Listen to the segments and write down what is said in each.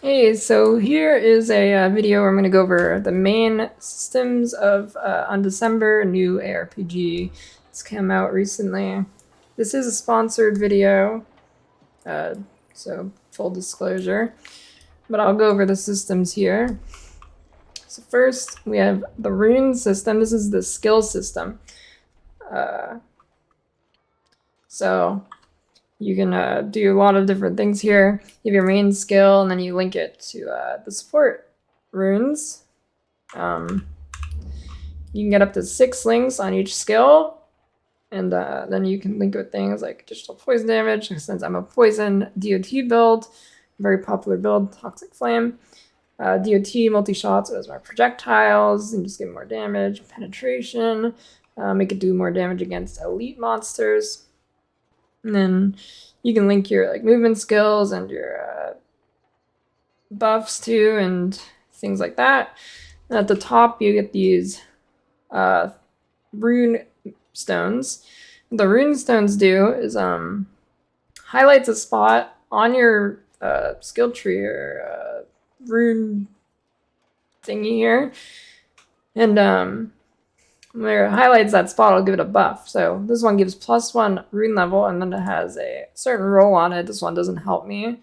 Hey, so here is a video where I'm going to go over the main systems of Undecember, new ARPG. It's come out recently. This is a sponsored video, so full disclosure, but I'll go over the systems here. So first, we have the Rune system. This is the skill system. So you can do a lot of different things here. You have your main skill, and then you link it to the support runes. You can get up to 6 links on each skill, and then you can link with things like additional poison damage, since I'm a poison DOT build, very popular build, Toxic Flame. DOT multi-shots as my projectiles, and just give more damage, penetration, make it do more damage against elite monsters. And then you can link your movement skills and your buffs too, and things like that. And at the top, you get these rune stones. What the rune stones do is highlights a spot on your skill tree or rune thingy here, and where it highlights that spot, I'll give it a buff. So this one gives +1 rune level, and then it has a certain roll on it. This one doesn't help me,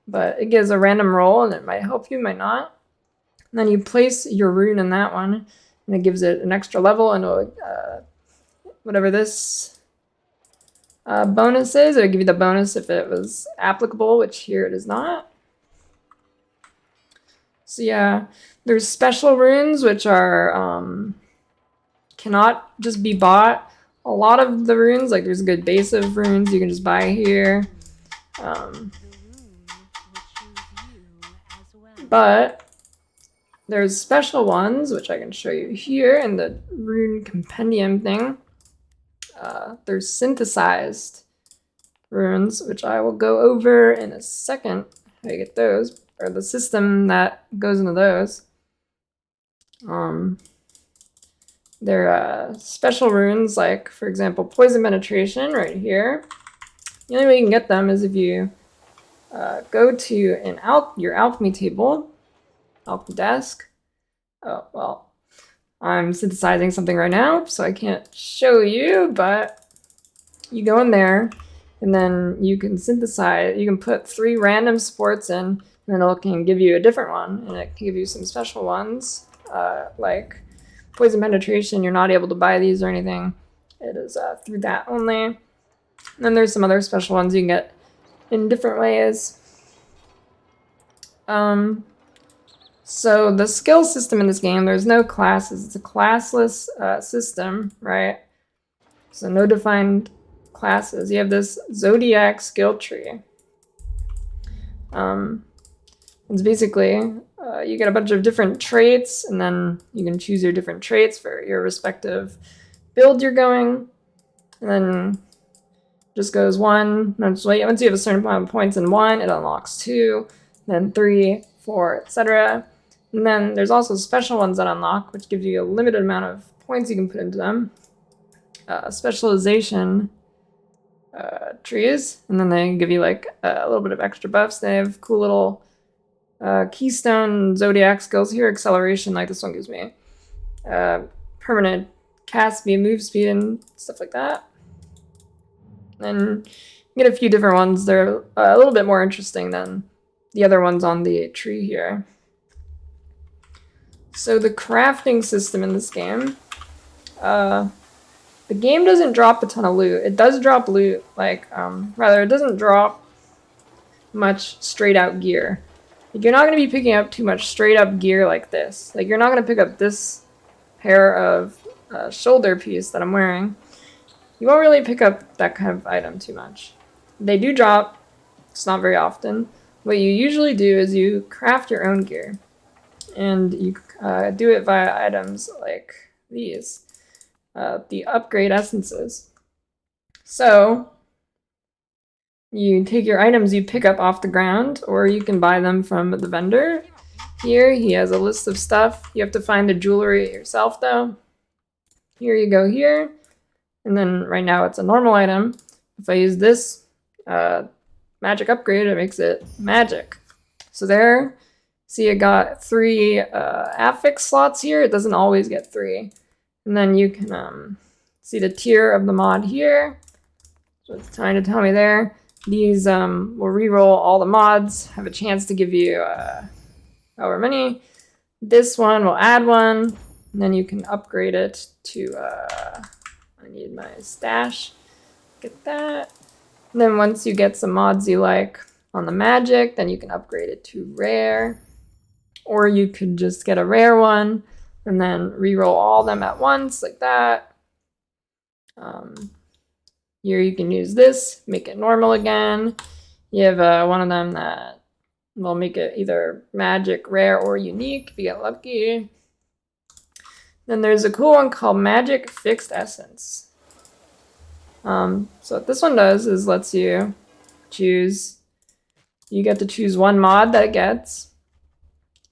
but it gives a random roll, and it might help you, might not. And then you place your rune in that one, and it gives it an extra level, and it'll, whatever this bonus is, it'll give you the bonus if it was applicable, which here it is not. So yeah, there's special runes, which are cannot just be bought. A lot of the runes, like there's a good base of runes you can just buy here. But there's special ones, which I can show you here in the rune compendium thing. There's synthesized runes, which I will go over in a second, how you get those, or the system that goes into those. They're special runes, like, for example, poison penetration right here. The only way you can get them is if you go to your alchemy table, alchemy desk. Oh, well, I'm synthesizing something right now, so I can't show you, but you go in there, and then you can synthesize, you can put 3 random supports in, and then it can give you a different one, and it can give you some special ones, like poison penetration. You're not able to buy these or anything. It is through that only. And then there's some other special ones you can get in different ways. So the skill system in this game, there's no classes. It's a classless system, right? So no defined classes. You have this Zodiac skill tree. It's basically you get a bunch of different traits, and then you can choose your different traits for your respective build you're going. And then just goes 1. Once you have a certain amount of points in 1, it unlocks 2, then 3, 4, etc. And then there's also special ones that unlock, which gives you a limited amount of points you can put into them. Specialization trees, and then they give you like a little bit of extra buffs. They have cool little keystone Zodiac skills here. Acceleration, like this one gives me permanent cast speed, move speed, and stuff like that. And you get a few different ones. They're a little bit more interesting than the other ones on the tree here. So the crafting system in this game, the game doesn't drop a ton of loot. It does drop loot, rather, it doesn't drop much straight out gear. Like, you're not going to be picking up too much straight up gear like this. Like, you're not going to pick up this pair of shoulder piece that I'm wearing. You won't really pick up that kind of item too much. They do drop. It's not very often. What you usually do is you craft your own gear. And you do it via items like these. The upgrade essences. So you take your items you pick up off the ground, or you can buy them from the vendor. Here he has a list of stuff. You have to find the jewelry yourself though. Here you go here, and then right now it's a normal item. If I use this magic upgrade, it makes it magic. So there, see it got 3 affix slots here. It doesn't always get 3. And then you can see the tier of the mod here. So it's trying to tell me there. These will re-roll all the mods, have a chance to give you however many. This one will add 1, and then you can upgrade it to, I need my stash, get that. And then once you get some mods you like on the magic, then you can upgrade it to rare. Or you could just get a rare one, and then re-roll all of them at once, like that. Here you can use this, make it normal again. You have one of them that will make it either magic, rare, or unique if you get lucky. Then there's a cool one called Magic Fixed Essence. So what this one does is lets you choose, you get to choose 1 mod that it gets,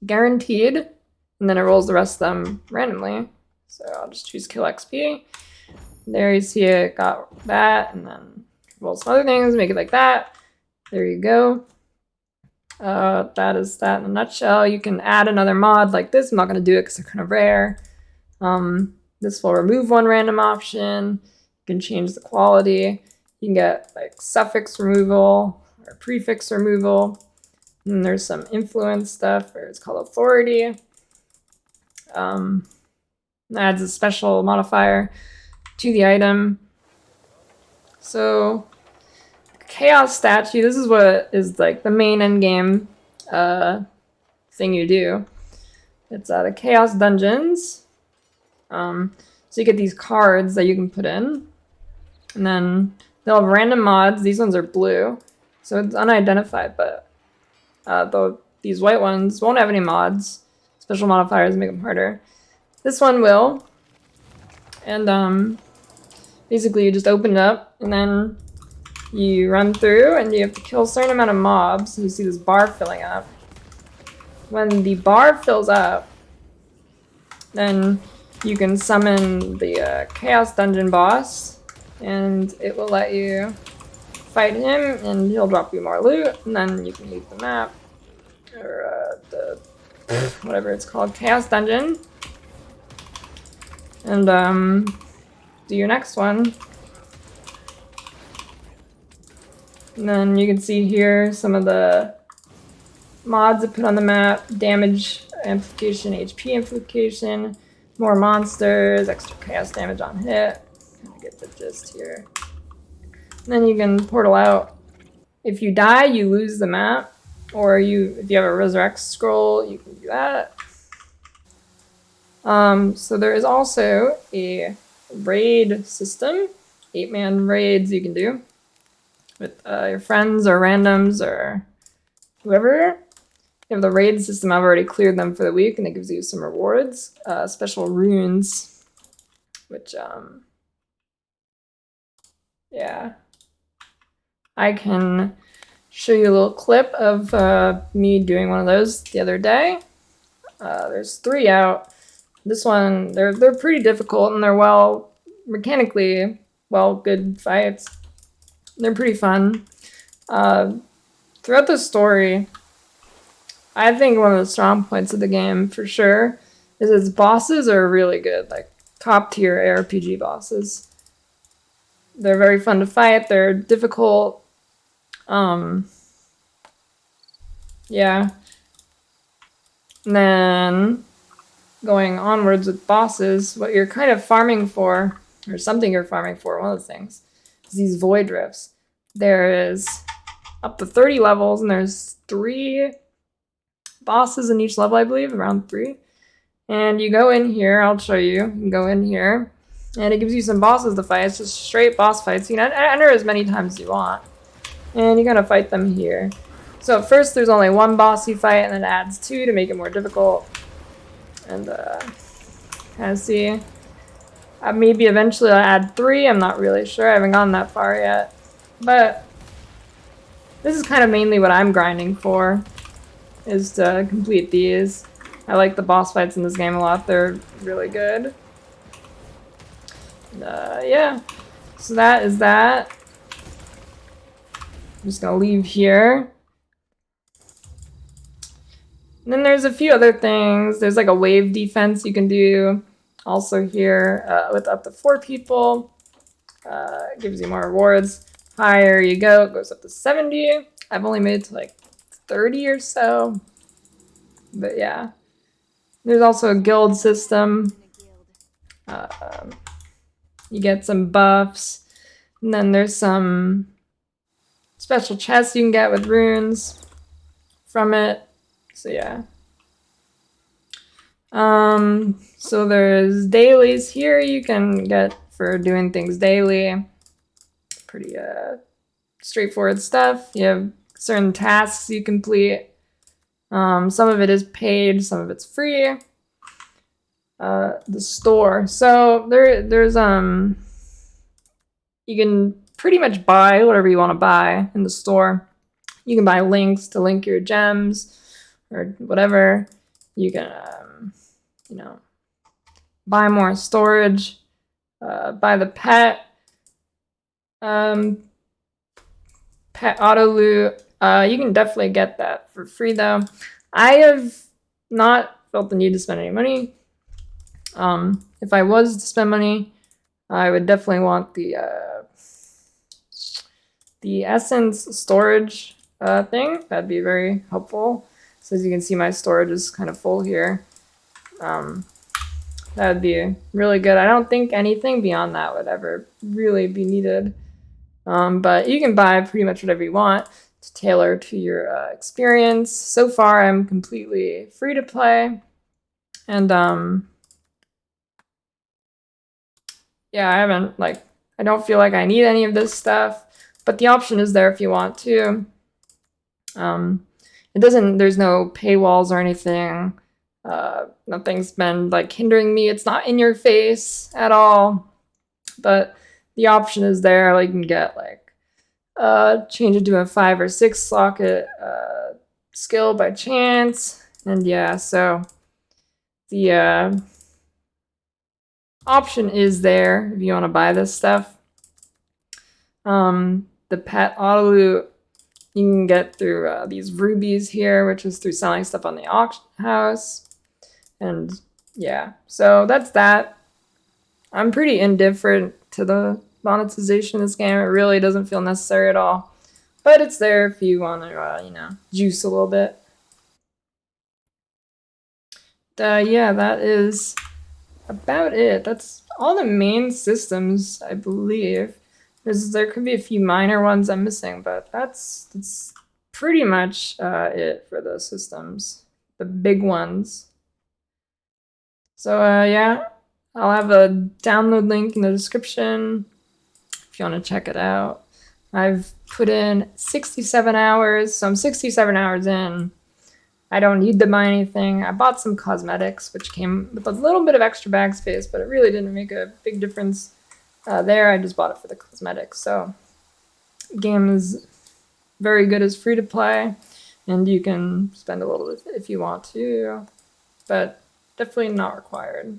guaranteed, and then it rolls the rest of them randomly. So I'll just choose Kill XP. There you see it got that, and then roll some other things, make it like that. There you go. That is that in a nutshell. You can add another mod like this. I'm not going to do it because they're kind of rare. This will remove 1 random option. You can change the quality. You can get like suffix removal or prefix removal. And there's some influence stuff, or it's called authority. Adds a special modifier to the item. So chaos statue, this is what is like the main endgame thing you do. It's the chaos dungeons. So you get these cards that you can put in, and then they'll have random mods. These ones are blue, so it's unidentified, but these white ones won't have any mods. Special modifiers make them harder. This one will, and basically you just open it up, and then you run through, and you have to kill a certain amount of mobs. You see this bar filling up. When the bar fills up, then you can summon the Chaos Dungeon boss, and it will let you fight him, and he'll drop you more loot, and then you can leave the map, or the whatever it's called, Chaos Dungeon, and do your next one. And then you can see here some of the mods I put on the map: damage amplification, HP amplification, more monsters, extra chaos damage on hit. Kind of get the gist here. And then you can portal out. If you die, you lose the map, or if you have a resurrect scroll, you can do that. So there is also a raid system, 8-man raids you can do with your friends or randoms or whoever. You have the raid system. I've already cleared them for the week, and it gives you some rewards, special runes, which yeah, I can show you a little clip of me doing one of those the other day. There's 3 out. This one, they're pretty difficult, and they're mechanically good fights. They're pretty fun. Throughout the story, I think one of the strong points of the game, for sure, is its bosses are really good, like top-tier ARPG bosses. They're very fun to fight. They're difficult. Yeah. And then going onwards with bosses, what you're kind of farming for, or something you're farming for, one of the things, is these void rifts. There is up to 30 levels, and there's 3 bosses in each level, I believe, around 3. And you go in here, I'll show you. You can go in here, and it gives you some bosses to fight. It's just straight boss fights. You can enter as many times as you want, and you gotta fight them here. So at first there's only 1 boss you fight, and then it adds 2 to make it more difficult. And kind of see. Maybe eventually I'll add 3. I'm not really sure. I haven't gone that far yet. But this is kind of mainly what I'm grinding for, is to complete these. I like the boss fights in this game a lot. They're really good. Yeah. So that is that. I'm just going to leave here. And then there's a few other things. There's like a wave defense you can do also here with up to 4 people. Gives you more rewards. Higher you go, it goes up to 70. I've only made it to like 30 or so. But yeah. There's also a guild system. You get some buffs. And then there's some special chests you can get with runes from it. So yeah. So there's dailies here you can get for doing things daily. Pretty straightforward stuff. You have certain tasks you complete. Some of it is paid, some of it's free. The store. So there's you can pretty much buy whatever you want to buy in the store. You can buy links to link your gems or whatever. You can buy more storage, buy the pet auto loot. You can definitely get that for free though. I have not felt the need to spend any money. If I was to spend money, I would definitely want the essence storage thing. That'd be very helpful. So as you can see, my storage is kind of full here. That would be really good. I don't think anything beyond that would ever really be needed. But you can buy pretty much whatever you want to tailor to your experience. So far, I'm completely free to play. And yeah, I don't feel like I need any of this stuff. But the option is there if you want to. There's no paywalls or anything. Nothing's been like hindering me. It's not in your face at all. But the option is there. Like you can get like change it to a 5 or 6 socket skill by chance. And yeah, so the option is there if you want to buy this stuff. The pet auto loot you can get through these rubies here, which is through selling stuff on the auction house. And yeah, so that's that. I'm pretty indifferent to the monetization of this game. It really doesn't feel necessary at all. But it's there if you want to, juice a little bit. Yeah, that is about it. That's all the main systems, I believe. There could be a few minor ones I'm missing, but that's pretty much it for those systems. The big ones. So yeah, I'll have a download link in the description if you want to check it out. I've put in 67 hours, so I'm 67 hours in. I don't need to buy anything. I bought some cosmetics, which came with a little bit of extra bag space, but it really didn't make a big difference there. I just bought it for the cosmetics. So the game is very good as free to play, and you can spend a little bit if you want to, but definitely not required.